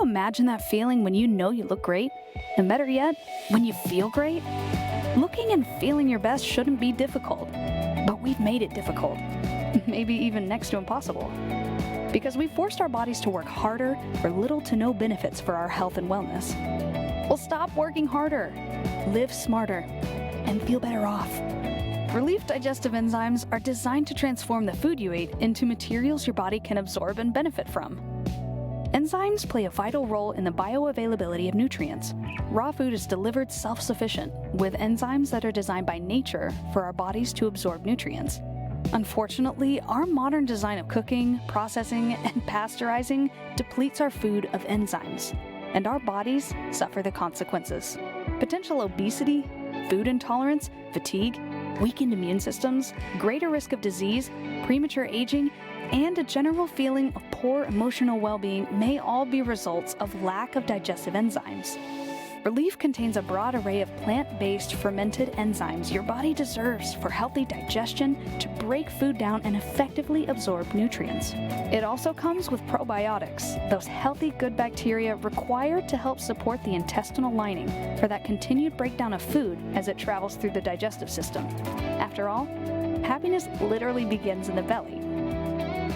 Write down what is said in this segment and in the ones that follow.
you imagine that feeling when you know you look great? And better yet, when you feel great? Looking and feeling your best shouldn't be difficult, but we've made it difficult. Maybe even next to impossible. Because we've forced our bodies to work harder for little to no benefits for our health and wellness. Well, stop working harder, live smarter, and feel better off. Relief digestive enzymes are designed to transform the food you ate into materials your body can absorb and benefit from. Enzymes play a vital role in the bioavailability of nutrients. Raw food is delivered self-sufficient, with enzymes that are designed by nature for our bodies to absorb nutrients. Unfortunately, our modern design of cooking, processing, and pasteurizing depletes our food of enzymes, and our bodies suffer the consequences. Potential obesity, food intolerance, fatigue, weakened immune systems, greater risk of disease, premature aging, and a general feeling of poor emotional well-being may all be results of lack of digestive enzymes. Relief contains a broad array of plant-based fermented enzymes your body deserves for healthy digestion to break food down and effectively absorb nutrients. It also comes with probiotics, those healthy good bacteria required to help support the intestinal lining for that continued breakdown of food as it travels through the digestive system. After all, happiness literally begins in the belly.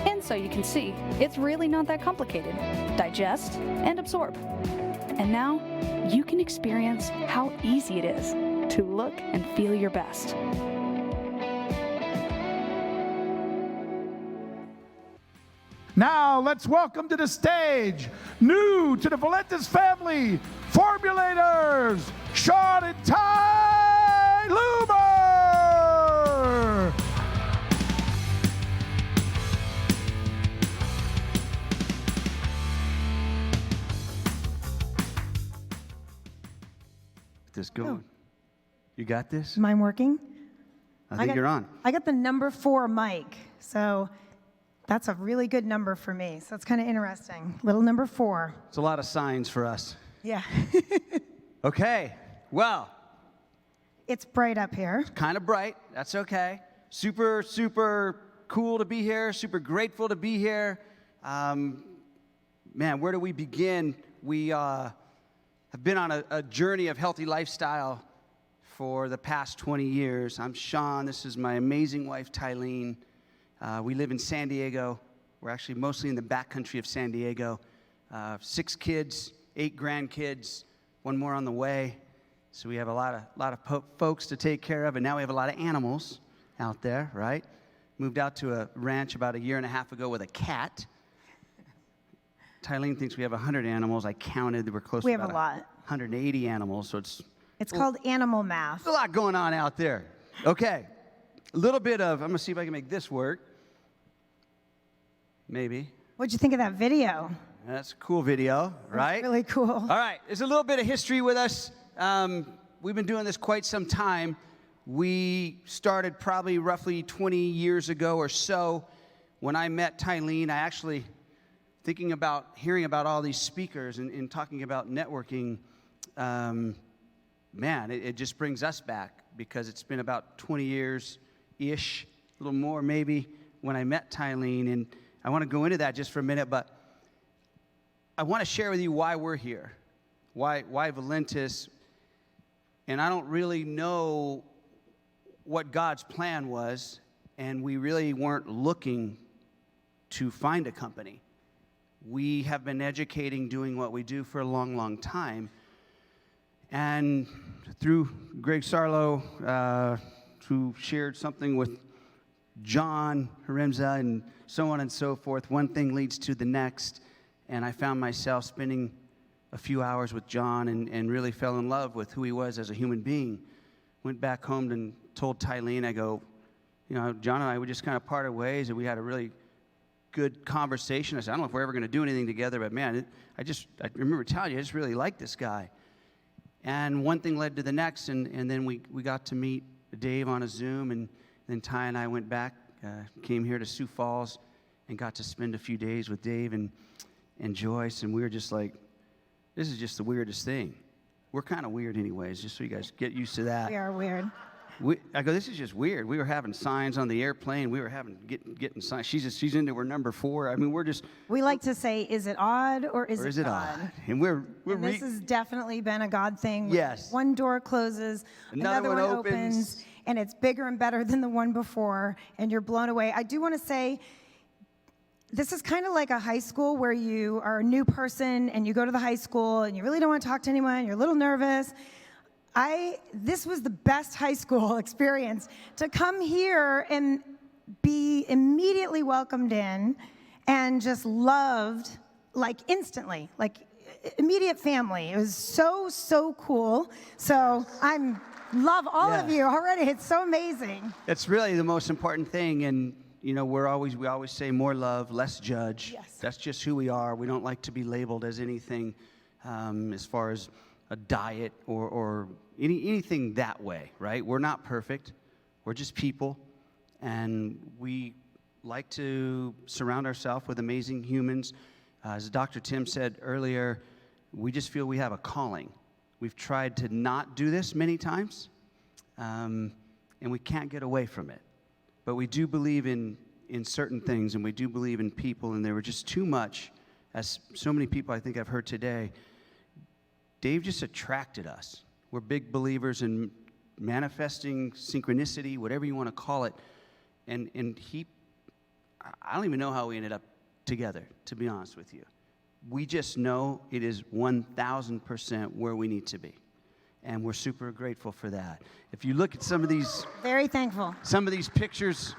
And so you can see, it's really not that complicated. Digest and absorb. And now, you can experience how easy it is to look and feel your best. Now, let's welcome to the stage, new to the Valentes family, formulators, Sean and Ty Loomer! This going. You got this? Mine working? I think you're on. I got the number 4 mic, so that's a really good number for me. So it's kind of interesting. Little number 4. It's a lot of signs for us. Yeah. Okay, well. It's bright up here. It's kind of bright. That's okay. Super, super cool to be here. Super grateful to be here. Man, where do we begin? We have been on a journey of healthy lifestyle for the past 20 years. I'm Sean. This is my amazing wife, Tylene. We live in San Diego. We're actually mostly in the backcountry of San Diego. 6 kids, 8 grandkids, 1 more on the way. So we have a lot of folks to take care of, and now we have a lot of animals out there, right? Moved out to a ranch about a year and a half ago with a cat. Tylene thinks we have 100 animals. I counted. We're close to about 180 animals, so it's called animal math. There's a lot going on out there. Okay, a little bit of, I'm going to see if I can make this work. Maybe. What'd you think of that video? That's a cool video, right? That's really cool. All right, there's a little bit of history with us. We've been doing this quite some time. We started probably roughly 20 years ago or so. When I met Tylene, I actually, thinking about hearing about all these speakers and talking about networking, man, it just brings us back because it's been about 20 years-ish, a little more maybe, when I met Tylene. And I want to go into that just for a minute, but I want to share with you why we're here, why Valentes. And I don't really know what God's plan was, and we really weren't looking to find a company. We have been educating, doing what we do for a long, long time. And through Greg Sarlo, who shared something with John Haremza and so on and so forth, one thing leads to the next. And I found myself spending a few hours with John and really fell in love with who he was as a human being. Went back home and told Tylene, I go, John and I, we just kind of parted ways, and we had a really good conversation. I said, I don't know if we're ever going to do anything together, but man, I remember telling you, I just really like this guy. And one thing led to the next, and then we got to meet Dave on a Zoom, and then Ty and I went back, came here to Sioux Falls, and got to spend a few days with Dave and Joyce, and we were just like, this is just the weirdest thing. We're kind of weird anyways, just so you guys get used to that. We are weird. I go, this is just weird. We were having signs on the airplane. We were getting signs. She's into her number 4. I mean, We like to say, is it odd or is it God? And And this has definitely been a God thing. Yes. One door closes, another one opens, and it's bigger and better than the one before, and you're blown away. I do want to say, this is kind of like a high school where you are a new person and you go to the high school and you really don't want to talk to anyone. You're a little nervous. This was the best high school experience, to come here and be immediately welcomed in and just loved, like instantly, like immediate family. It was so cool. So love all of you already. It's so amazing. It's really the most important thing. And you know, we always say more love, less judge. Yes. That's just who we are. We don't like to be labeled as anything as far as a diet or anything that way, right? We're not perfect. We're just people, and we like to surround ourselves with amazing humans. As Dr. Tim said earlier, we just feel we have a calling. We've tried to not do this many times, and we can't get away from it. But we do believe in certain things, and we do believe in people, and there were just too much, as so many people I think I've heard today. Dave just attracted us. We're big believers in manifesting synchronicity, whatever you want to call it. And I don't even know how we ended up together, to be honest with you. We just know it is 1,000% where we need to be. And we're super grateful for that. If you look at some of these... Very thankful. Some of these pictures,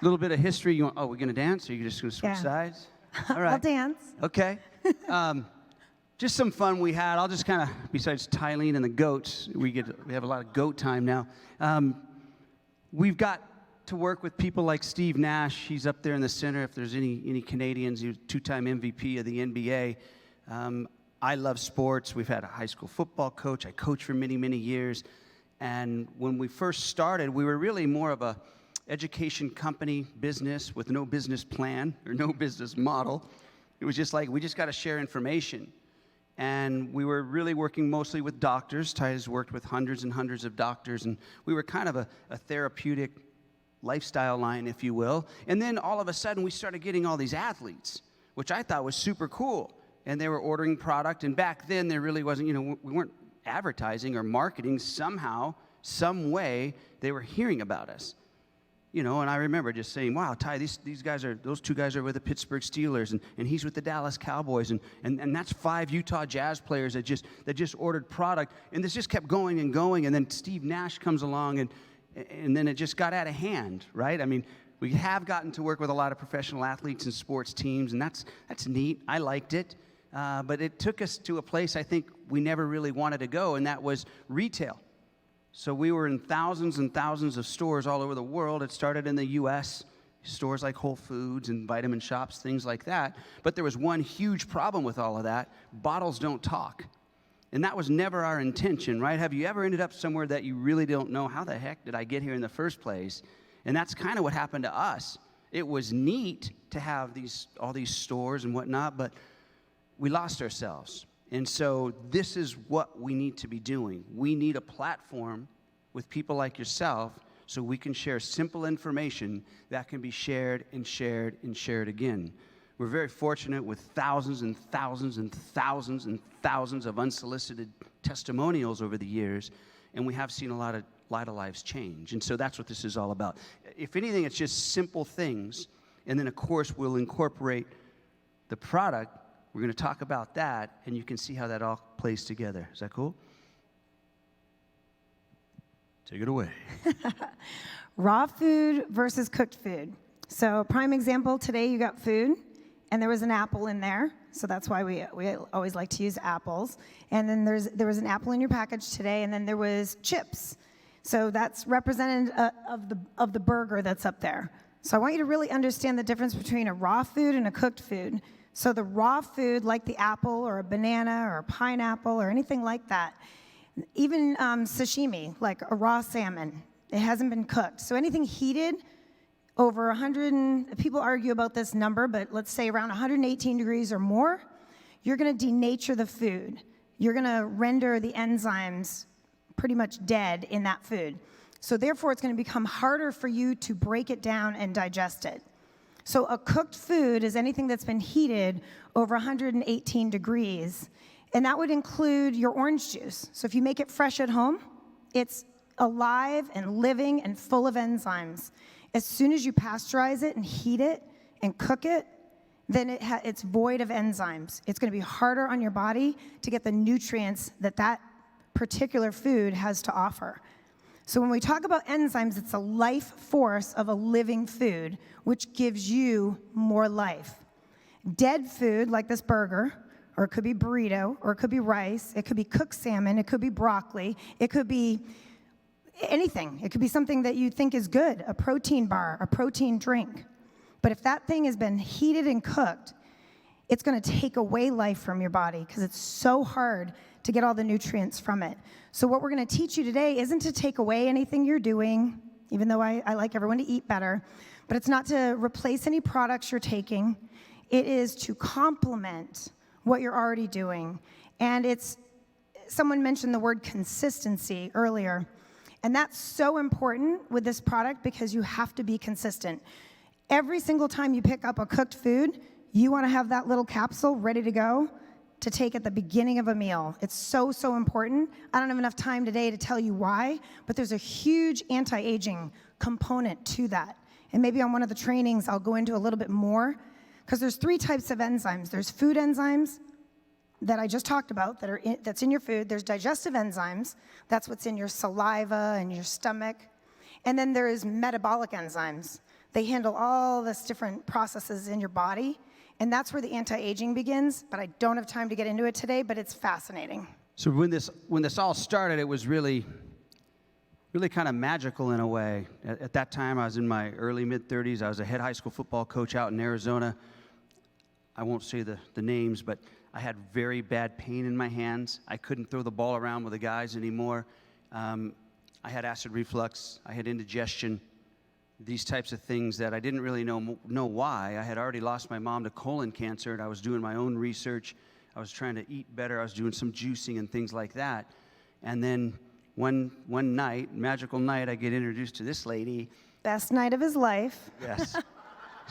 a little bit of history. We're going to dance, or are you just going to switch sides? All right. I'll dance. Okay. Just some fun we had. I'll just kind of, besides Tylene and the goats, we have a lot of goat time now. We've got to work with people like Steve Nash. He's up there in the center. If there's any Canadians, he was 2-time MVP of the NBA. I love sports. We've had a high school football coach. I coached for many, many years. And when we first started, we were really more of a education company business with no business plan or no business model. It was just like, we just got to share information. And we were really working mostly with doctors. Ty has worked with hundreds and hundreds of doctors, and we were kind of a therapeutic lifestyle line, if you will. And then all of a sudden, we started getting all these athletes, which I thought was super cool. And they were ordering product, and back then there really wasn't, we weren't advertising or marketing. Somehow, some way, they were hearing about us. And I remember just saying, wow, Ty, those 2 guys are with the Pittsburgh Steelers, and he's with the Dallas Cowboys, and that's 5 Utah Jazz players that just ordered product. And this just kept going and going, and then Steve Nash comes along, and then it just got out of hand, right? I mean, we have gotten to work with a lot of professional athletes and sports teams, and that's neat. I liked it. But it took us to a place I think we never really wanted to go, and that was retail. So we were in thousands and thousands of stores all over the world. It started in the U.S., stores like Whole Foods and vitamin shops, things like that. But there was one huge problem with all of that. Bottles don't talk. And that was never our intention, right? Have you ever ended up somewhere that you really don't know, how the heck did I get here in the first place? And that's kind of what happened to us. It was neat to have all these stores and whatnot, but we lost ourselves. And so this is what we need to be doing. We need a platform with people like yourself so we can share simple information that can be shared and shared and shared again. We're very fortunate with thousands and thousands and thousands and thousands of unsolicited testimonials over the years, and we have seen a lot of lives change. And so that's what this is all about. If anything, it's just simple things, and then, of course, we'll incorporate the product. We're going to talk about that, and you can see how that all plays together. Is that cool? Take it away. Raw food versus cooked food. So prime example, today you got food, and there was an apple in there. So that's why we always like to use apples. And then there was an apple in your package today, and then there was chips. So that's representative of the burger that's up there. So I want you to really understand the difference between a raw food and a cooked food. So the raw food, like the apple or a banana or a pineapple or anything like that, even sashimi, like a raw salmon, it hasn't been cooked. So anything heated over 100, people argue about this number, but let's say around 118 degrees or more, you're going to denature the food. You're going to render the enzymes pretty much dead in that food. So therefore, it's going to become harder for you to break it down and digest it. So a cooked food is anything that's been heated over 118 degrees, and that would include your orange juice. So if you make it fresh at home, it's alive and living and full of enzymes. As soon as you pasteurize it and heat it and cook it, then it's void of enzymes. It's going to be harder on your body to get the nutrients that that particular food has to offer. So when we talk about enzymes, it's a life force of a living food, which gives you more life. Dead food, like this burger, or it could be burrito, or it could be rice, it could be cooked salmon, it could be broccoli, it could be anything. It could be something that you think is good, a protein bar, a protein drink. But if that thing has been heated and cooked, it's going to take away life from your body because it's so hard to get all the nutrients from it. So what we're going to teach you today isn't to take away anything you're doing, even though I like everyone to eat better, but it's not to replace any products you're taking. It is to complement what you're already doing. And someone mentioned the word consistency earlier, and that's so important with this product because you have to be consistent. Every single time you pick up a cooked food, you want to have that little capsule ready to go to take at the beginning of a meal. It's so, so important. I don't have enough time today to tell you why, but there's a huge anti-aging component to that. And maybe on one of the trainings, I'll go into a little bit more, because there's 3 types of enzymes. There's food enzymes that I just talked about that's in your food. There's digestive enzymes. That's what's in your saliva and your stomach. And then there is metabolic enzymes. They handle all this different processes in your body, and that's where the anti-aging begins, but I don't have time to get into it today, but it's fascinating. So when this all started, it was really kind of magical in a way. At that time, I was in my early, mid-30s. I was a head high school football coach out in Arizona. I won't say the names, but I had very bad pain in my hands. I couldn't throw the ball around with the guys anymore. I had acid reflux. I had indigestion. These types of things that I didn't really know why. I had already lost my mom to colon cancer, and I was doing my own research. I was trying to eat better. I was doing some juicing and things like that. And then one night, magical night, I get introduced to this lady. Best night of his life. Yes.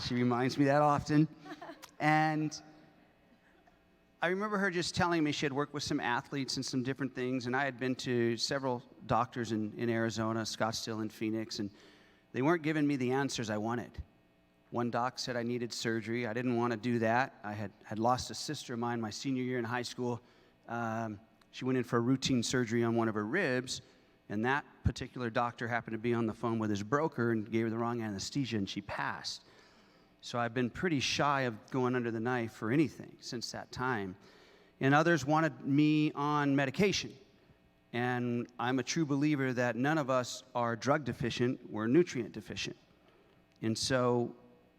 She reminds me that often. And I remember her just telling me she had worked with some athletes and some different things, and I had been to several doctors in Arizona, Scottsdale and Phoenix, and they weren't giving me the answers I wanted. One doc said I needed surgery. I didn't want to do that. I had lost a sister of mine my senior year in high school. She went in for a routine surgery on one of her ribs, and that particular doctor happened to be on the phone with his broker and gave her the wrong anesthesia, and she passed. So I've been pretty shy of going under the knife for anything since that time. And others wanted me on medication. And I'm a true believer that none of us are drug deficient, we're nutrient deficient. And so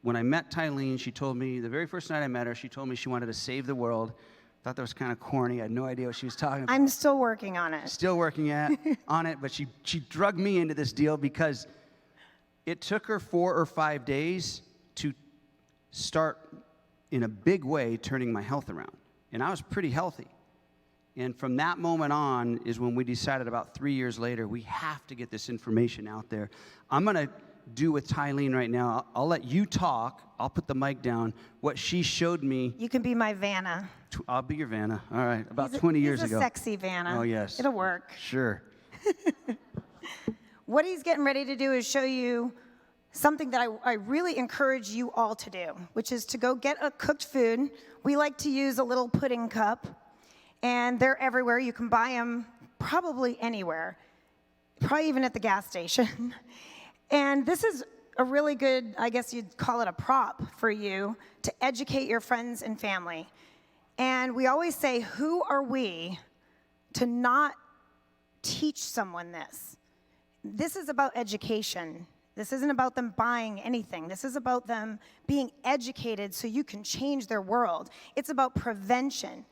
when I met Tylene, she told me, the very first night I met her, she told me she wanted to save the world. Thought that was kind of corny. I had no idea what she was talking about. I'm still working on it. Still working on it, but she drugged me into this deal because it took her 4 or 5 days to start in a big way turning my health around. And I was pretty healthy. And from that moment on is when we decided about 3 years later, we have to get this information out there. I'm going to do with Tylene right now. I'll let you talk. I'll put the mic down. What she showed me. You can be my Vanna. I'll be your Vanna. All right. About 20 years ago. He's a sexy Vanna. Oh, yes. It'll work. Sure. What he's getting ready to do is show you something that I really encourage you all to do, which is to go get a cooked food. We like to use a little pudding cup, and they're everywhere. You can buy them probably anywhere, probably even at the gas station. And this is a really good, I guess you'd call it a prop for you to educate your friends and family. And we always say, who are we to not teach someone this? This is about education. This isn't about them buying anything. This is about them being educated so you can change their world. It's about prevention.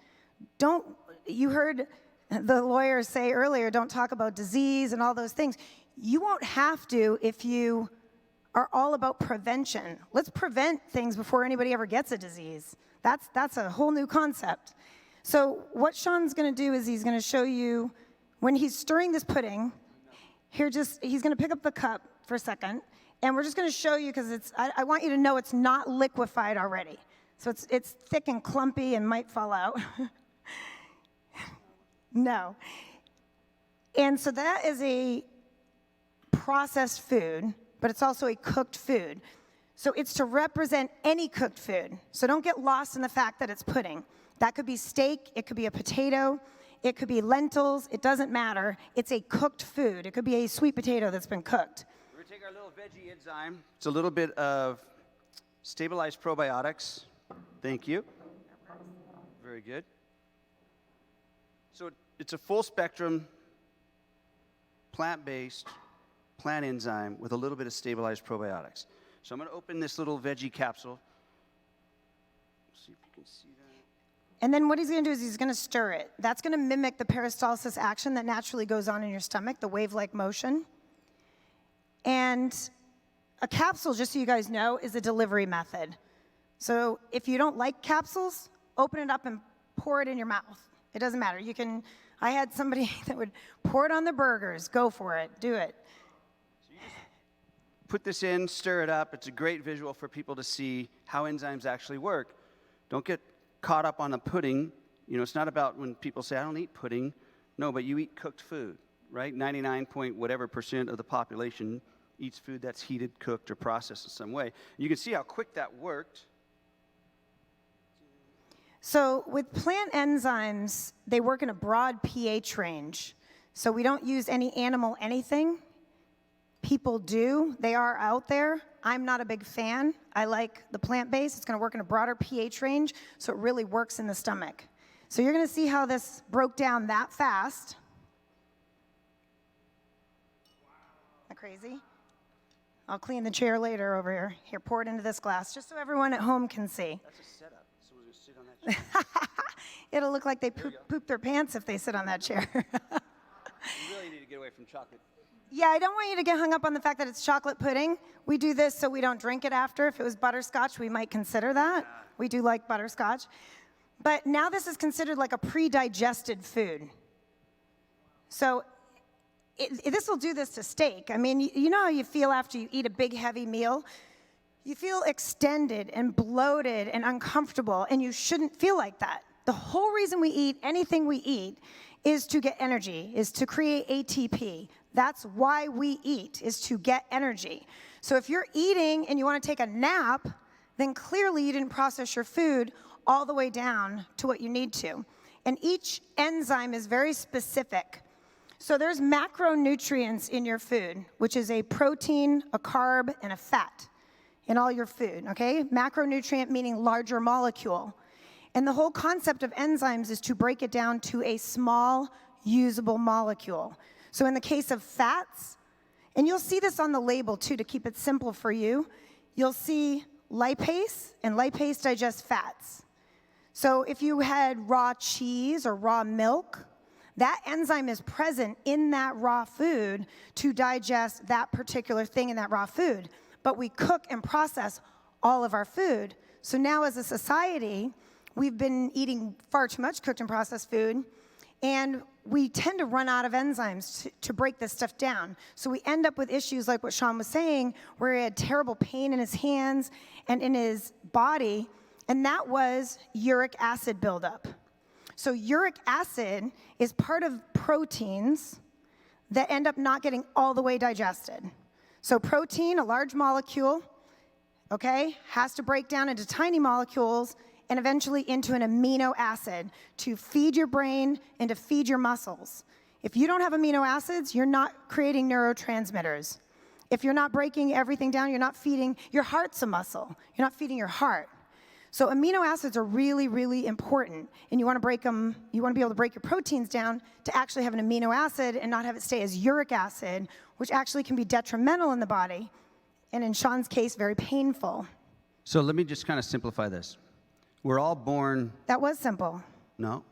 You heard the lawyer say earlier, don't talk about disease and all those things. You won't have to if you are all about prevention. Let's prevent things before anybody ever gets a disease. That's a whole new concept. So what Sean's going to do is he's going to show you, when he's stirring this pudding, he's going to pick up the cup for a second, and we're just going to show you because I want you to know it's not liquefied already. So it's thick and clumpy and might fall out. No. And so that is a processed food, but it's also a cooked food. So it's to represent any cooked food. So don't get lost in the fact that it's pudding. That could be steak, it could be a potato, it could be lentils, it doesn't matter. It's a cooked food. It could be a sweet potato that's been cooked. We're going to take our little veggie enzyme. It's a little bit of stabilized probiotics. Thank you. Very good. So it's a full spectrum, plant-based, plant enzyme with a little bit of stabilized probiotics. So I'm going to open this little veggie capsule. See if you can see that. And then what he's going to do is he's going to stir it. That's going to mimic the peristalsis action that naturally goes on in your stomach, the wave-like motion. And a capsule, just so you guys know, is a delivery method. So if you don't like capsules, open it up and pour it in your mouth. It doesn't matter. I had somebody that would pour it on the burgers. Go for it. Do it. So you just put this in, stir it up. It's a great visual for people to see how enzymes actually work. Don't get caught up on the pudding. You know, it's not about when people say, I don't eat pudding. No, but you eat cooked food, right? 99 point whatever % of the population eats food that's heated, cooked, or processed in some way. You can see how quick that worked. So with plant enzymes, they work in a broad pH range. So we don't use any animal anything. People do. They are out there. I'm not a big fan. I like the plant-based. It's going to work in a broader pH range, so it really works in the stomach. So you're going to see how this broke down that fast. Isn't that crazy? I'll clean the chair later over here. Here, pour it into this glass, just so everyone at home can see. That's a setup. Someone's going to sit on that chair. It'll look like they poop their pants if they sit on that chair. You really need to get away from chocolate. Yeah, I don't want you to get hung up on the fact that it's chocolate pudding. We do this so we don't drink it after. If it was butterscotch, we might consider that. We do like butterscotch. But now this is considered like a pre-digested food. So this will do this to steak. I mean, you know how you feel after you eat a big, heavy meal? You feel extended and bloated and uncomfortable, and you shouldn't feel like that. The whole reason we eat anything we eat is to get energy, is to create ATP. That's why we eat, is to get energy. So if you're eating and you want to take a nap, then clearly you didn't process your food all the way down to what you need to. And each enzyme is very specific. So there's macronutrients in your food, which is a protein, a carb, and a fat in all your food, okay? Macronutrient meaning larger molecule. And the whole concept of enzymes is to break it down to a small, usable molecule. So in the case of fats, and you'll see this on the label too to keep it simple for you, you'll see lipase, and lipase digests fats. So if you had raw cheese or raw milk, that enzyme is present in that raw food to digest that particular thing in that raw food. But we cook and process all of our food. So now as a society, we've been eating far too much cooked and processed food, and we tend to run out of enzymes to break this stuff down. So we end up with issues like what Sean was saying, where he had terrible pain in his hands and in his body, and that was uric acid buildup. So uric acid is part of proteins that end up not getting all the way digested. So protein, a large molecule, okay, has to break down into tiny molecules and eventually into an amino acid to feed your brain and to feed your muscles. If you don't have amino acids, you're not creating neurotransmitters. If you're not breaking everything down, you're not feeding, your heart's a muscle. You're not feeding your heart. So amino acids are really, really important, and you want to break them, you want to be able to break your proteins down to actually have an amino acid and not have it stay as uric acid, which actually can be detrimental in the body, and in Sean's case, very painful. So let me just kind of simplify this. We're all born... That was simple. No.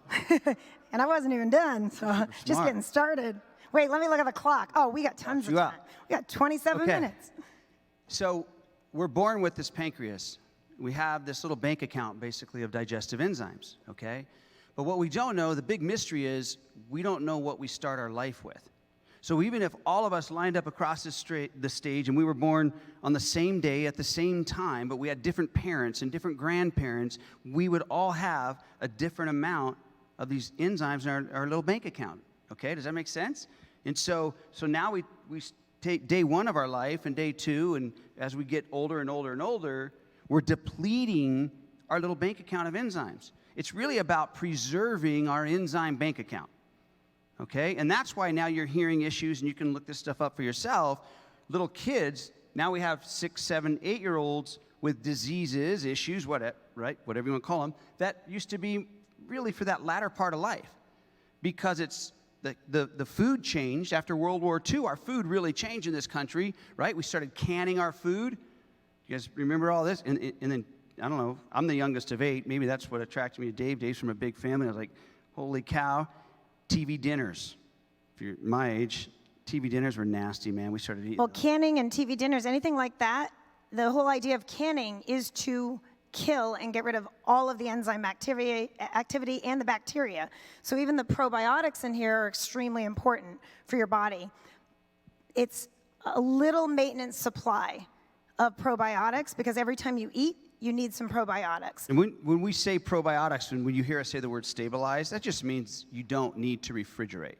And I wasn't even done, so just getting started. Wait, let me look at the clock. Oh, we got tons of time. We got 27 minutes. So we're born with this pancreas. We have this little bank account, basically, of digestive enzymes, okay? But what we don't know, the big mystery is, we don't know what we start our life with. So even if all of us lined up across the stage and we were born on the same day at the same time, but we had different parents and different grandparents, we would all have a different amount of these enzymes in our little bank account. Okay, does that make sense? And so now we take day one of our life and day two, and as we get older and older and older, we're depleting our little bank account of enzymes. It's really about preserving our enzyme bank account. Okay, and that's why now you're hearing issues, and you can look this stuff up for yourself. Little kids, now we have 6, 7, 8-year-olds with diseases, issues, whatever you want to call them, that used to be really for that latter part of life. Because it's the food changed after World War II. Our food really changed in this country, right? We started canning our food. You guys remember all this? And then, I don't know, I'm the youngest of 8. Maybe that's what attracted me to Dave. Dave's from a big family. I was like, holy cow. TV dinners. If you're my age, TV dinners were nasty, man. We started eating. Well, canning and TV dinners, anything like that, the whole idea of canning is to kill and get rid of all of the enzyme activity and the bacteria. So even the probiotics in here are extremely important for your body. It's a little maintenance supply of probiotics because every time you eat, you need some probiotics. And when we say probiotics, when you hear us say the word stabilize, that just means you don't need to refrigerate.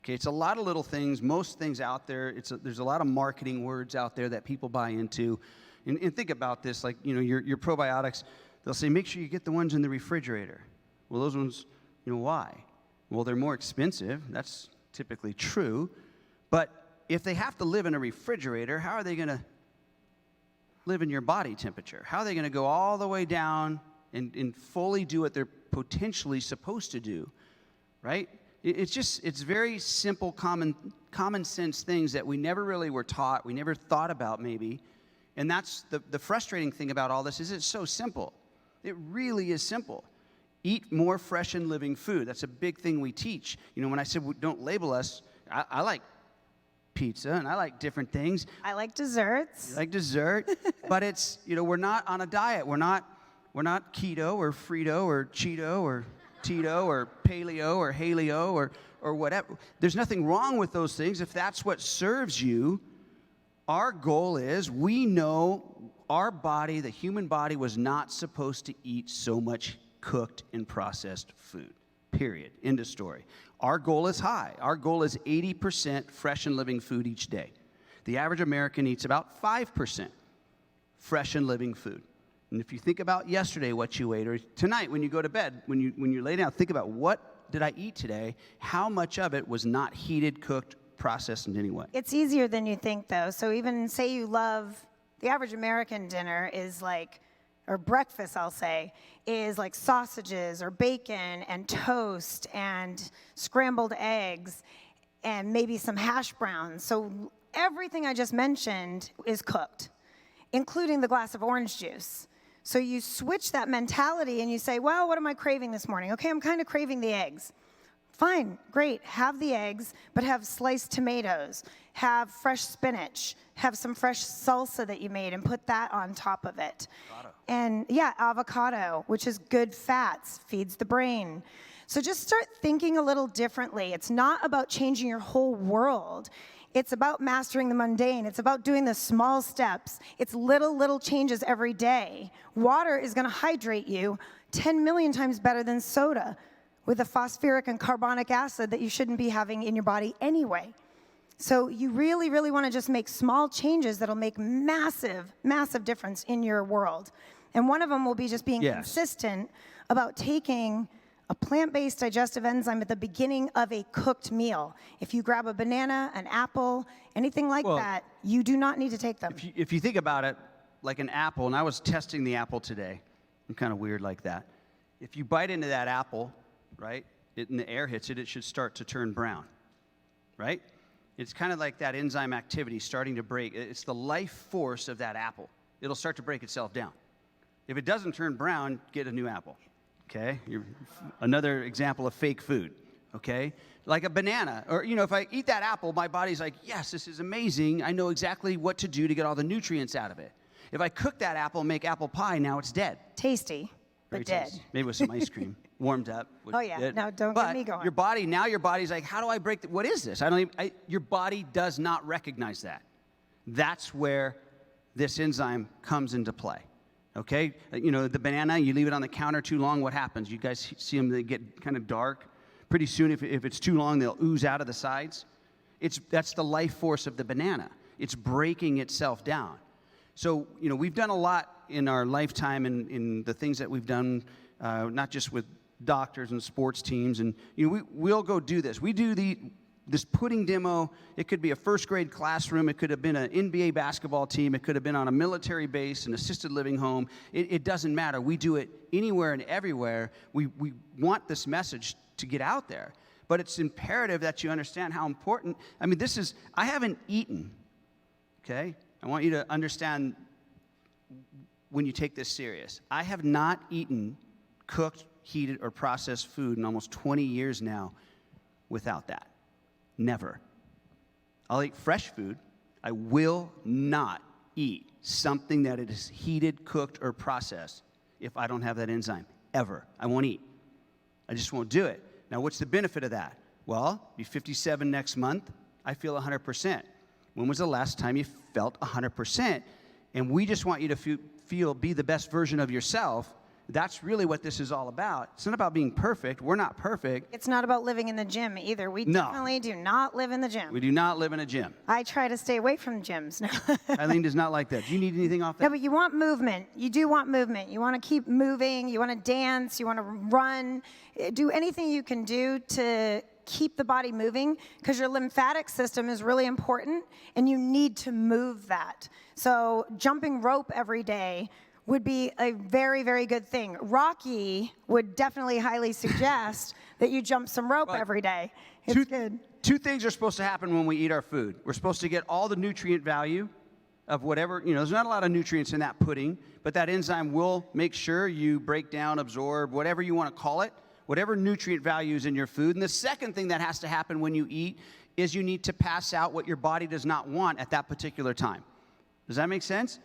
Okay, it's a lot of little things, most things out there. There's a lot of marketing words out there that people buy into. And think about this, like, your probiotics, they'll say, make sure you get the ones in the refrigerator. Well, those ones, why? Well, they're more expensive. That's typically true. But if they have to live in a refrigerator, how are they going to live in your body temperature? How are they going to go all the way down and fully do what they're potentially supposed to do, right? It's very simple, common sense things that we never really were taught, we never thought about maybe. And that's the frustrating thing about all this is it's so simple. It really is simple. Eat more fresh and living food. That's a big thing we teach. When I said don't label us, I like pizza and I like different things. I like desserts. You like dessert, but it's, we're not on a diet. We're not keto or Frito or Cheeto or Tito or Paleo or Haleo or whatever. There's nothing wrong with those things if that's what serves you. Our goal is we know our body, the human body, was not supposed to eat so much cooked and processed food. Period. End of story. Our goal is high. Our goal is 80% fresh and living food each day. The average American eats about 5% fresh and living food. And if you think about yesterday what you ate, or tonight when you go to bed, when you lay down, think about what did I eat today? How much of it was not heated, cooked, processed in any way? It's easier than you think, though. So even say you love, the average American dinner is like, or breakfast, I'll say, is like sausages or bacon and toast and scrambled eggs and maybe some hash browns. So everything I just mentioned is cooked, including the glass of orange juice. So you switch that mentality and you say, well, what am I craving this morning? Okay, I'm kind of craving the eggs. Fine, great, have the eggs, but have sliced tomatoes, have fresh spinach, have some fresh salsa that you made and put that on top of it. Avocado. And yeah, avocado, which is good fats, feeds the brain. So just start thinking a little differently. It's not about changing your whole world. It's about mastering the mundane. It's about doing the small steps. It's little changes every day. Water is gonna hydrate you 10 million times better than soda, with the phosphoric and carbonic acid that you shouldn't be having in your body anyway. So you really, really want to just make small changes that'll make massive, massive difference in your world. And one of them will be just being consistent about taking a plant-based digestive enzyme at the beginning of a cooked meal. If you grab a banana, an apple, anything like that, you do not need to take them. If you think about it, like an apple, and I was testing the apple today. I'm kind of weird like that. If you bite into that apple, right, and the air hits it, it should start to turn brown, right? It's kind of like that enzyme activity starting to break. It's the life force of that apple. It'll start to break itself down. If it doesn't turn brown, get a new apple, okay? Another example of fake food, okay? Like a banana, or, if I eat that apple, my body's like, yes, this is amazing. I know exactly what to do to get all the nutrients out of it. If I cook that apple and make apple pie, now it's dead. Tasty, but dead. Maybe with some ice cream. warmed up. Which Oh, yeah. did. No, don't but get me going. Your body's like, how do I break what is this? Your body does not recognize that. That's where this enzyme comes into play. Okay? The banana, you leave it on the counter too long, what happens? You guys see them, they get kind of dark. Pretty soon, if it's too long, they'll ooze out of the sides. That's the life force of the banana. It's breaking itself down. So, we've done a lot in our lifetime in the things that we've done, not just with doctors and sports teams. And, we'll go do this. We do this pudding demo. It could be a first grade classroom. It could have been an NBA basketball team. It could have been on a military base, an assisted living home. It doesn't matter. We do it anywhere and everywhere. We want this message to get out there. But it's imperative that you understand how important. I haven't eaten, okay? I want you to understand when you take this serious. I have not eaten cooked, heated, or processed food in almost 20 years now without that. Never. I'll eat fresh food. I will not eat something that is heated, cooked, or processed if I don't have that enzyme, ever. I won't eat. I just won't do it. Now, what's the benefit of that? Well, I'll be 57 next month. I feel 100%. When was the last time you felt 100%? And we just want you to be the best version of yourself. That's really what this is all about. It's not about being perfect. We're not perfect. It's not about living in the gym either. We definitely do not live in the gym. We do not live in a gym. I try to stay away from gyms. Eileen does not like that. Do you need anything off that? No, but you want movement. You do want movement. You want to keep moving. You want to dance. You want to run. Do anything you can do to keep the body moving, because your lymphatic system is really important, and you need to move that. So jumping rope every day would be a very, very good thing. Rocky would definitely highly suggest that you jump some rope every day. It's good. Two things are supposed to happen when we eat our food. We're supposed to get all the nutrient value of whatever, there's not a lot of nutrients in that pudding, but that enzyme will make sure you break down, absorb, whatever you want to call it, whatever nutrient value is in your food. And the second thing that has to happen when you eat is you need to pass out what your body does not want at that particular time. Does that make sense?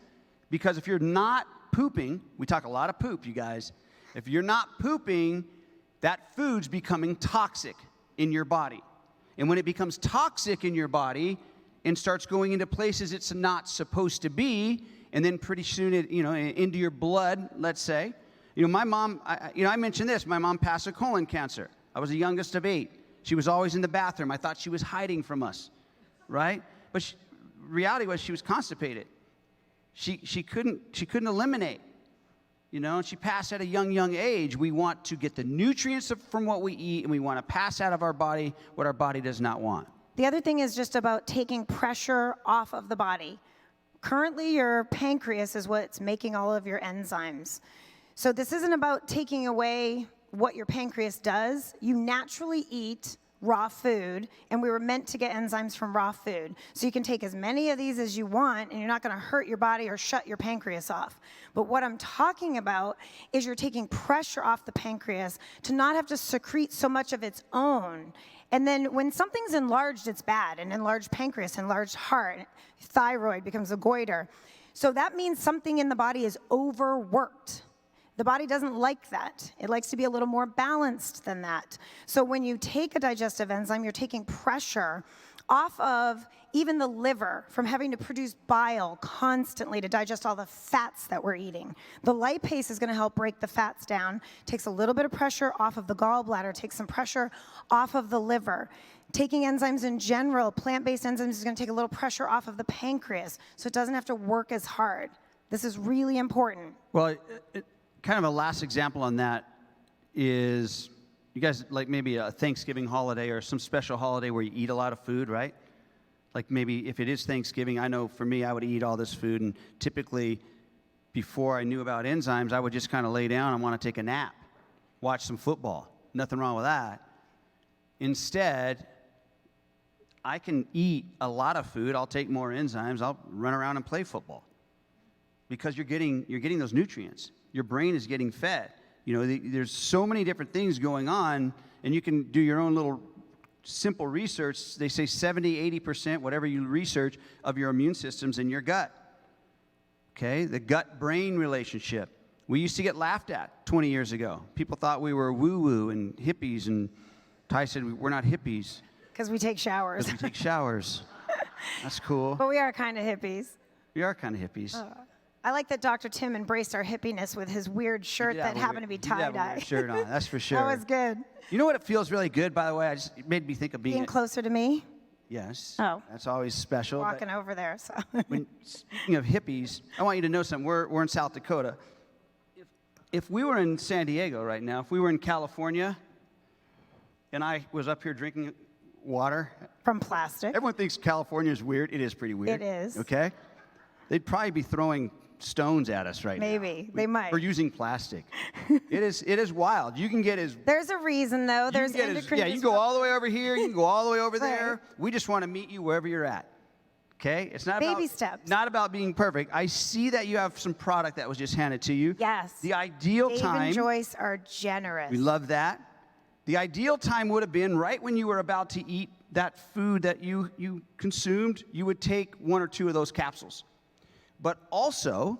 Because if you're not pooping, we talk a lot of poop, you guys. If you're not pooping, that food's becoming toxic in your body. And when it becomes toxic in your body and starts going into places it's not supposed to be, and then pretty soon into your blood, let's say. My mom, I mentioned this, my mom passed of colon cancer. I was the youngest of 8. She was always in the bathroom. I thought she was hiding from us, right? But reality was she was constipated. She couldn't eliminate, and she passed at a young age. We want to get the nutrients from what we eat, and we want to pass out of our body what our body does not want. The other thing is just about taking pressure off of the body. Currently, your pancreas is what's making all of your enzymes. So this isn't about taking away what your pancreas does. You naturally eat raw food, and we were meant to get enzymes from raw food. So you can take as many of these as you want, and you're not going to hurt your body or shut your pancreas off. But what I'm talking about is you're taking pressure off the pancreas to not have to secrete so much of its own. And then when something's enlarged, it's bad. An enlarged pancreas, enlarged heart, thyroid becomes a goiter. So that means something in the body is overworked. The body doesn't like that. It likes to be a little more balanced than that. So when you take a digestive enzyme, you're taking pressure off of even the liver from having to produce bile constantly to digest all the fats that we're eating. The lipase is going to help break the fats down, takes a little bit of pressure off of the gallbladder, takes some pressure off of the liver. Taking enzymes in general, plant-based enzymes, is going to take a little pressure off of the pancreas, so it doesn't have to work as hard. This is really important. Well, kind of a last example on that is, you guys like maybe a Thanksgiving holiday or some special holiday where you eat a lot of food, right? Like maybe if it is Thanksgiving, I know for me, I would eat all this food, and typically before I knew about enzymes, I would just kind of lay down and want to take a nap, watch some football. Nothing wrong with that. Instead, I can eat a lot of food. I'll take more enzymes. I'll run around and play football because you're getting those nutrients. Your brain is getting fed. There's so many different things going on, and you can do your own little simple research. They say 70, 80%, whatever you research, of your immune system's in your gut. Okay? The gut-brain relationship. We used to get laughed at 20 years ago. People thought we were woo-woo and hippies, and Ty said we're not hippies. Because we take showers. Because we take showers. That's cool. But we are kind of hippies. We are kind of hippies. I like that Dr. Tim embraced our hippiness with his weird shirt that happened to be tie-dye. Shirt on, that's for sure. That was good. You know what? It feels really good, by the way. It made me think of Being closer to me. Yes. Oh. That's always special. Walking over there. So. Speaking of hippies, I want you to know something. We're in South Dakota. If we were in San Diego right now, if we were in California, and I was up here drinking water. From plastic. Everyone thinks California is weird. It is pretty weird. It is. Okay? They'd probably be throwing stones at us right now. Maybe. They might. For using plastic. It is wild. You can get as... There's a reason, though. There's endocrine you can go all the way over here. You can go all the way over Right. there. We just want to meet you wherever you're at. Okay? It's not Baby steps. Not about being perfect. I see that you have some product that was just handed to you. Yes. The ideal Dave time... and Joyce are generous. We love that. The ideal time would have been right when you were about to eat that food that you consumed. You would take 1 or 2 of those capsules. But also,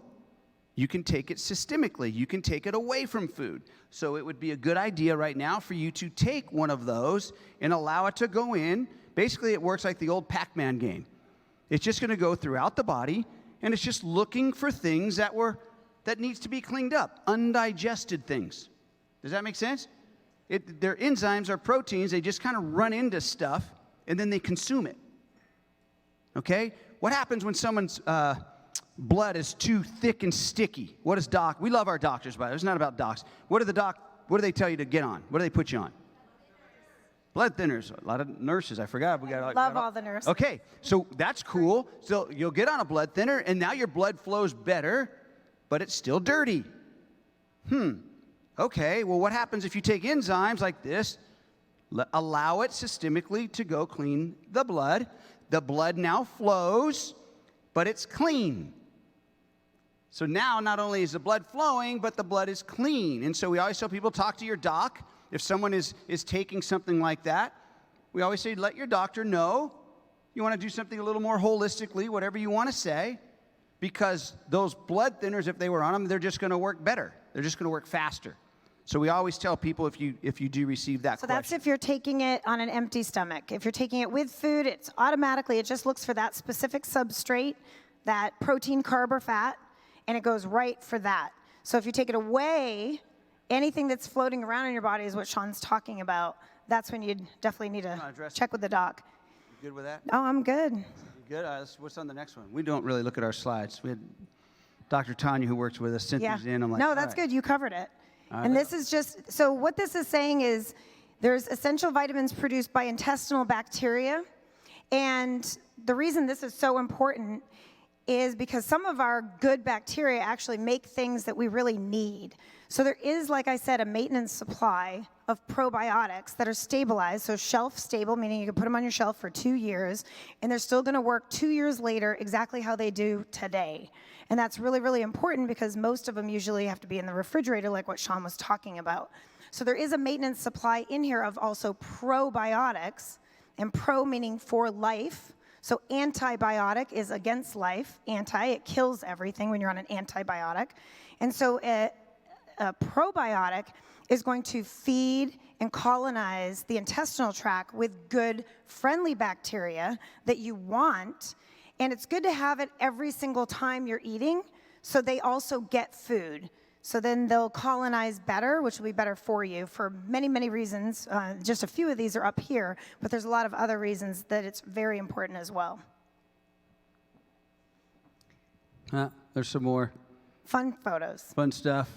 you can take it systemically. You can take it away from food. So it would be a good idea right now for you to take one of those and allow it to go in. Basically, it works like the old Pac-Man game. It's just going to go throughout the body, and it's just looking for things that needs to be cleaned up, undigested things. Does that make sense? Their enzymes are proteins. They just kind of run into stuff, and then they consume it. Okay? What happens when someone's blood is too thick and sticky? What is we love our doctors, by the way. It's not about docs. What do they tell you to get on? What do they put you on? Blood thinners. A lot of nurses. I forgot. Love all the nurses. Okay, so that's cool. So you'll get on a blood thinner, and now your blood flows better, but it's still dirty. Okay, well, what happens if you take enzymes like this, allow it systemically to go clean the blood? The blood now flows, but it's clean. So now not only is the blood flowing, but the blood is clean. And so we always tell people, talk to your doc. If someone is taking something like that, we always say, let your doctor know. You want to do something a little more holistically, whatever you want to say, because those blood thinners, if they were on them, they're just going to work better. They're just going to work faster. So we always tell people if you do receive that question. So that's if you're taking it on an empty stomach. If you're taking it with food, it just looks for that specific substrate, that protein, carb, or fat, and it goes right for that. So if you take it away, anything that's floating around in your body is what Sean's talking about. That's when you definitely need to check with the doc. You good with that? Oh, I'm good. You good? What's on the next one? We don't really look at our slides. We had Dr. Tanya, who works with us, sent these in. I'm like, no, that's good. You covered it. Right. And this is just, so what this is saying is there's essential vitamins produced by intestinal bacteria. And the reason this is so important is because some of our good bacteria actually make things that we really need. So there is, like I said, a maintenance supply of probiotics that are stabilized, so shelf stable, meaning you can put them on your shelf for 2 years, and they're still going to work 2 years later exactly how they do today. And that's really, really important because most of them usually have to be in the refrigerator, like what Sean was talking about. So there is a maintenance supply in here of also probiotics, and pro meaning for life. So antibiotic is against life. It kills everything when you're on an antibiotic. And so a probiotic is going to feed and colonize the intestinal tract with good, friendly bacteria that you want. And it's good to have it every single time you're eating, so they also get food. So then they'll colonize better, which will be better for you for many, many reasons. Just a few of these are up here, but there's a lot of other reasons that it's very important as well. There's some more Fun photos. fun stuff.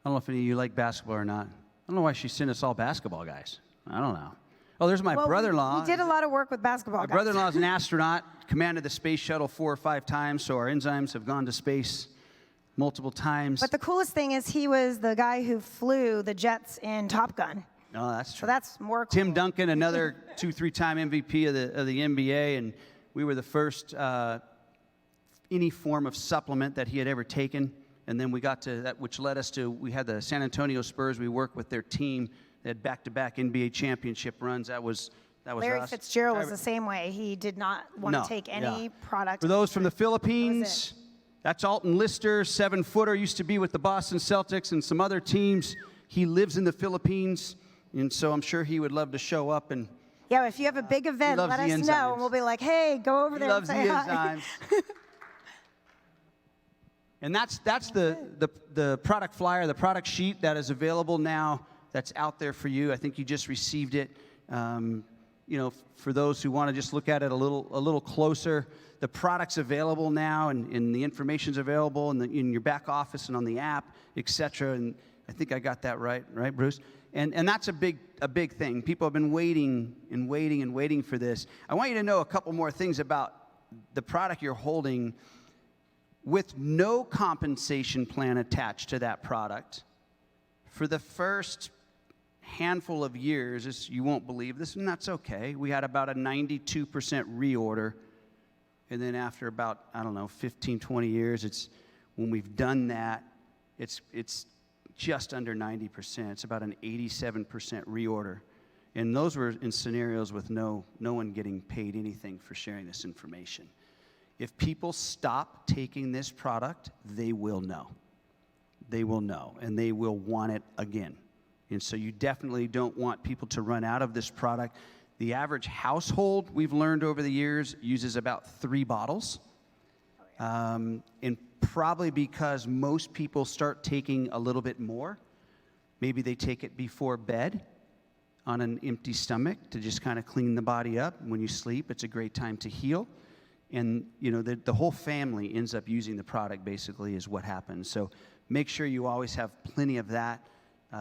I don't know if any of you like basketball or not. I don't know why she sent us all basketball guys. I don't know. Oh, there's my brother-in-law. We did a lot of work with basketball My guys. brother-in-law is an astronaut, commanded the space shuttle 4 or 5 times, so our enzymes have gone to space multiple times. But the coolest thing is he was the guy who flew the jets in Top Gun. Oh, that's true. So that's more cool. Tim Duncan, another 2-3-time MVP of the NBA, and we were the first any form of supplement that he had ever taken. And then we got to that, which led us to, we had the San Antonio Spurs. We worked with their team. They had back-to-back NBA championship runs. That was Larry us. Fitzgerald was the same way. He did not want to take any product. For those from the Philippines, That's Alton Lister, 7-footer, used to be with the Boston Celtics and some other teams. He lives in the Philippines, and so I'm sure he would love to show up. And Yeah, if you have a big event, let us know, and we'll be like, hey, go over there and say hi. He loves the enzymes. And that's the product flyer, the product sheet that is available now, that's out there for you. I think you just received it. You know, for those who want to just look at it a little closer, the product's available now, and the information's available in your back office and on the app, etc. And I think I got that right, Bruce? And that's a big thing. People have been waiting and waiting and waiting for this. I want you to know a couple more things about the product you're holding. With no compensation plan attached to that product, for the first handful of years, you won't believe this, and that's okay. We had about a 92% reorder, and then after about, I don't know, 15, 20 years, when we've done that, it's just under 90%. It's about an 87% reorder, and those were in scenarios with no one getting paid anything for sharing this information. If people stop taking this product, they will know. They will know, and they will want it again. And so you definitely don't want people to run out of this product. The average household, we've learned over the years, uses about 3 bottles. And probably because most people start taking a little bit more. Maybe they take it before bed on an empty stomach to just kind of clean the body up. When you sleep, it's a great time to heal. And, you know, the whole family ends up using the product, basically, is what happens. So make sure you always have plenty of that.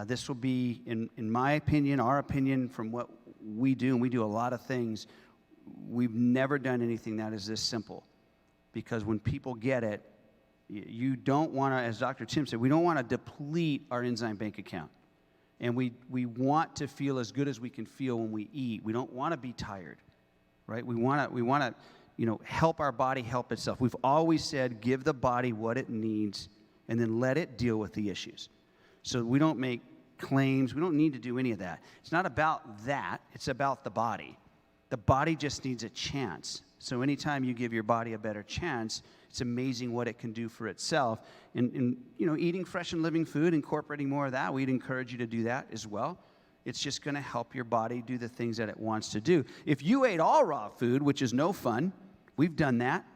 This will be, in my opinion, our opinion, from what we do, and we do a lot of things, we've never done anything that is this simple. Because when people get it, you don't want to, as Dr. Tim said, we don't want to deplete our enzyme bank account. And we want to feel as good as we can feel when we eat. We don't want to be tired, right? We want to help our body help itself. We've always said, give the body what it needs, and then let it deal with the issues. So we don't make claims. We don't need to do any of that. It's not about that. It's about the body. The body just needs a chance. So anytime you give your body a better chance, it's amazing what it can do for itself. And eating fresh and living food, incorporating more of that, we'd encourage you to do that as well. It's just going to help your body do the things that it wants to do. If you ate all raw food, which is no fun, we've done that,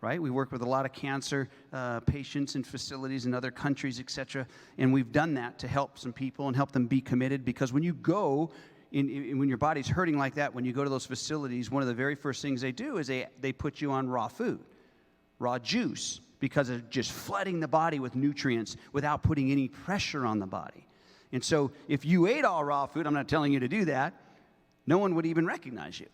right? We work with a lot of cancer patients in facilities in other countries, etc. And we've done that to help some people and help them be committed, because when you go, when your body's hurting like that, when you go to those facilities, one of the very first things they do is they put you on raw food, raw juice, because of just flooding the body with nutrients without putting any pressure on the body. And so if you ate all raw food, I'm not telling you to do that, no one would even recognize you.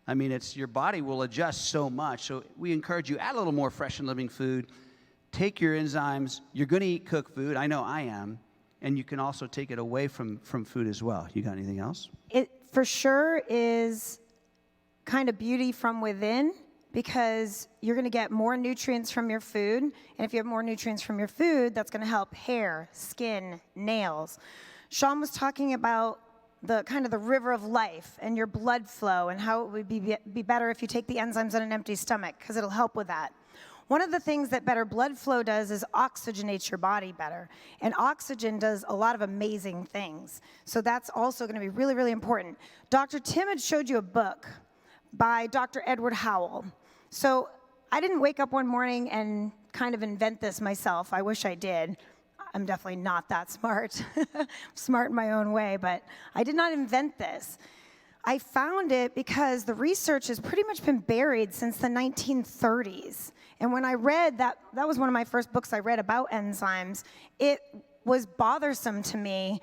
I mean, your body will adjust so much. So we encourage you, add a little more fresh and living food. Take your enzymes. You're going to eat cooked food. I know I am. And you can also take it away from food as well. You got anything else? It for sure is kind of beauty from within, because you're going to get more nutrients from your food. And if you have more nutrients from your food, that's going to help hair, skin, nails. Sean was talking about the kind of the river of life and your blood flow, and how it would be better if you take the enzymes on an empty stomach, because it'll help with that. One of the things that better blood flow does is oxygenates your body better. And oxygen does a lot of amazing things. So that's also going to be really, really important. Dr. Tim had showed you a book by Dr. Edward Howell. So I didn't wake up one morning and kind of invent this myself. I wish I did. I'm definitely not that smart. I'm smart in my own way, but I did not invent this. I found it because the research has pretty much been buried since the 1930s. And when I read that, that was one of my first books I read about enzymes, it was bothersome to me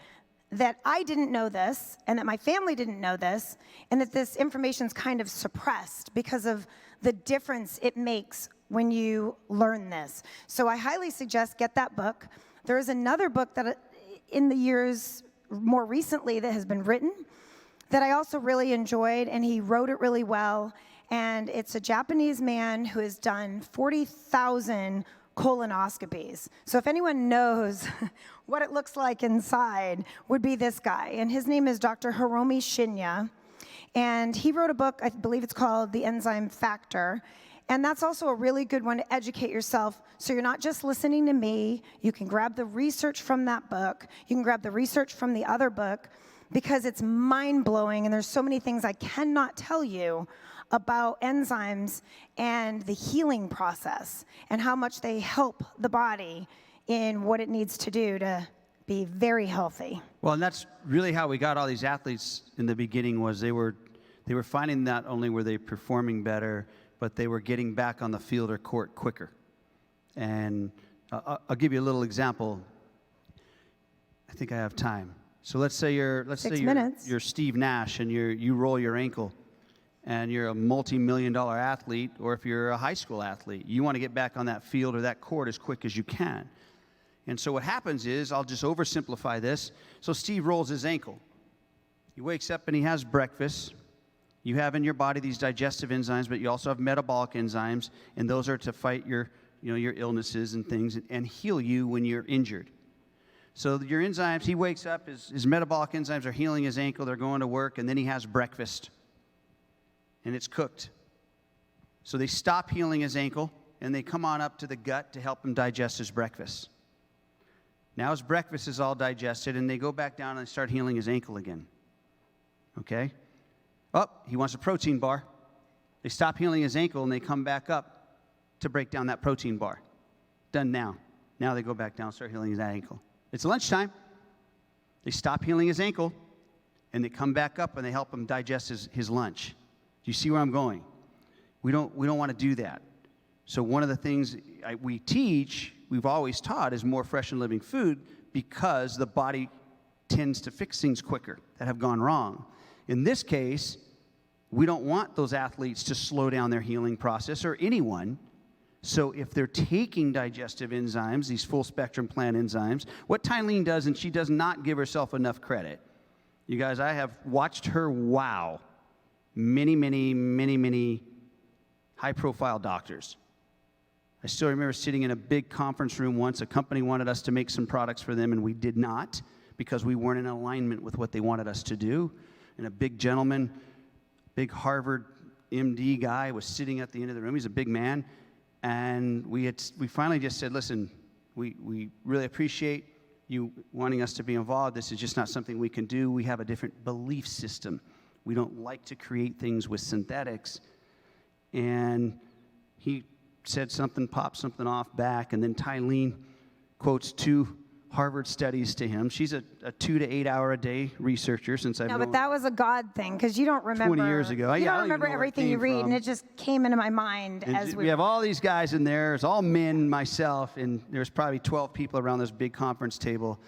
that I didn't know this, and that my family didn't know this, and that this information's kind of suppressed because of the difference it makes when you learn this. So I highly suggest get that book. There is another book that in the years more recently that has been written that I also really enjoyed, and he wrote it really well. And it's a Japanese man who has done 40,000 colonoscopies. So if anyone knows what it looks like inside, would be this guy. And his name is Dr. Hiromi Shinya. And he wrote a book, I believe it's called The Enzyme Factor. And that's also a really good one to educate yourself, so you're not just listening to me. You can grab the research from that book. You can grab the research from the other book, because it's mind-blowing, and there's so many things I cannot tell you about enzymes and the healing process and how much they help the body in what it needs to do to be very healthy. Well, and that's really how we got all these athletes in the beginning. Was they were finding not only were they performing better, but they were getting back on the field or court quicker. And I'll give you a little example. I think I have time. So let's say you're Steve Nash and you roll your ankle, and you're a multi-million-dollar athlete, or if you're a high school athlete, you want to get back on that field or that court as quick as you can. And so what happens is, I'll just oversimplify this. So Steve rolls his ankle. He wakes up and he has breakfast. You have in your body these digestive enzymes, but you also have metabolic enzymes, and those are to fight your illnesses and things and heal you when you're injured. So your enzymes, he wakes up, his metabolic enzymes are healing his ankle, they're going to work, and then he has breakfast. And it's cooked. So they stop healing his ankle, and they come on up to the gut to help him digest his breakfast. Now his breakfast is all digested, and they go back down and start healing his ankle again. Okay? Oh, he wants a protein bar. They stop healing his ankle, and they come back up to break down that protein bar. Done now. Now they go back down and start healing his ankle. It's lunchtime. They stop healing his ankle, and they come back up, and they help him digest his lunch. Do you see where I'm going? We don't want to do that. So one of the things we've always taught, is more fresh and living food, because the body tends to fix things quicker that have gone wrong. In this case, we don't want those athletes to slow down their healing process, or anyone. So if they're taking digestive enzymes, these full spectrum plant enzymes, what Tylene does, and she does not give herself enough credit. You guys, I have watched her wow many high-profile doctors. I still remember sitting in a big conference room once. A company wanted us to make some products for them, and we did not, because we weren't in alignment with what they wanted us to do. And a big gentleman, big Harvard MD guy, was sitting at the end of the room. He's a big man. And we finally just said, listen, we really appreciate you wanting us to be involved. This is just not something we can do. We have a different belief system. We don't like to create things with synthetics. And he said something, popped something off back, and then Tylene quotes 2 Harvard studies to him. She's a 2 to 8 hour a day researcher since I've known her. No, but that was a God thing, because you don't remember. 20 years ago. You don't remember everything you read, and it just came into my mind as we have all these guys in there. It's all men, myself, and there's probably 12 people around this big conference table.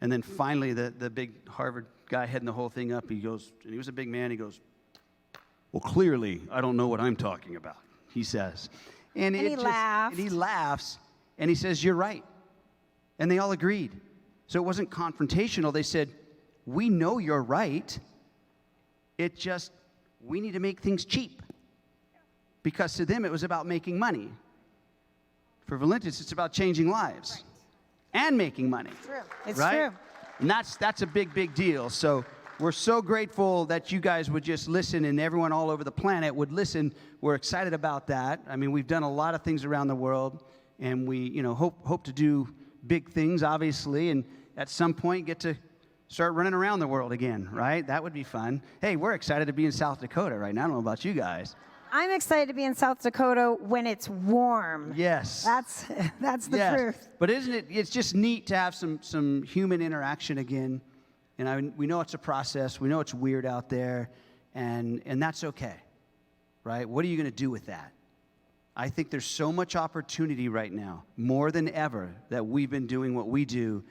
And then finally, the big Harvard guy heading the whole thing up, he goes, and he was a big man, he goes, well, clearly, I don't know what I'm talking about, he says. And he laughed. And he laughs, and he says, you're right. And they all agreed. So it wasn't confrontational. They said, we know you're right. It just, we need to make things cheap. Because to them, it was about making money. For Valentis, it's about changing lives and making money. It's true. It's right? true. And that's a big deal. So we're so grateful that you guys would just listen, and everyone all over the planet would listen. We're excited about that. I mean, we've done a lot of things around the world, and we, hope to do big things, obviously, and at some point get to start running around the world again, right? That would be fun. Hey, we're excited to be in South Dakota right now. I don't know about you guys. I'm excited to be in South Dakota when it's warm. Yes. That's the truth. But isn't it, it's just neat to have some human interaction again. And we know it's a process. We know it's weird out there, and that's okay, right? What are you going to do with that? I think there's so much opportunity right now, more than ever, that we've been doing what we do.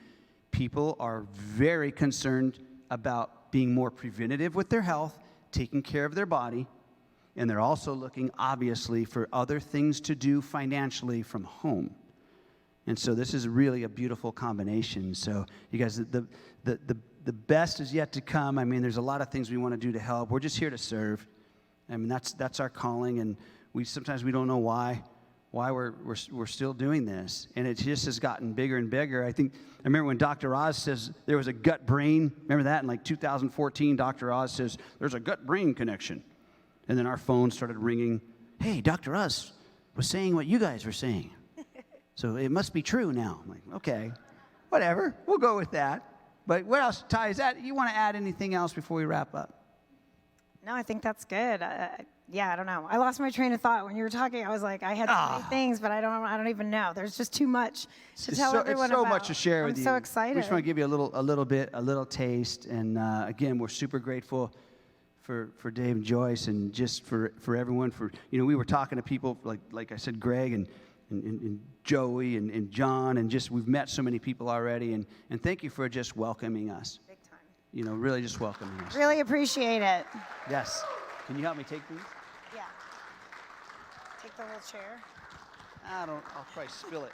People are very concerned about being more preventative with their health, taking care of their body, and they're also looking, obviously, for other things to do financially from home. And so this is really a beautiful combination. So you guys, the best is yet to come. I mean, there's a lot of things we want to do to help. We're just here to serve. I mean, that's our calling, and sometimes we don't know why we're still doing this, and it just has gotten bigger and bigger. I remember when Dr. Oz says there was a gut-brain. Remember that in like 2014? Dr. Oz says there's a gut-brain connection, and then our phone started ringing. Hey, Dr. Oz was saying what you guys were saying. So it must be true now. I'm like, okay, whatever. We'll go with that. But what else, Ty, is that, you want to add anything else before we wrap up? No, I think that's good. Yeah, I don't know. I lost my train of thought when you were talking. I was like, I had so many things, but I don't even know. There's just too much to tell everyone about. It's so much to share with you. I'm so excited. We just want to give you a little taste. And again, we're super grateful for Dave and Joyce, and just for everyone. For, you know, we were talking to people like I said, Greg and Joey and John, and just we've met so many people already. And thank you for just welcoming us. Big time. You know, really just welcoming us. Really appreciate it. Yes. Can you help me take these? Yeah. Take the whole chair. I'll probably spill it.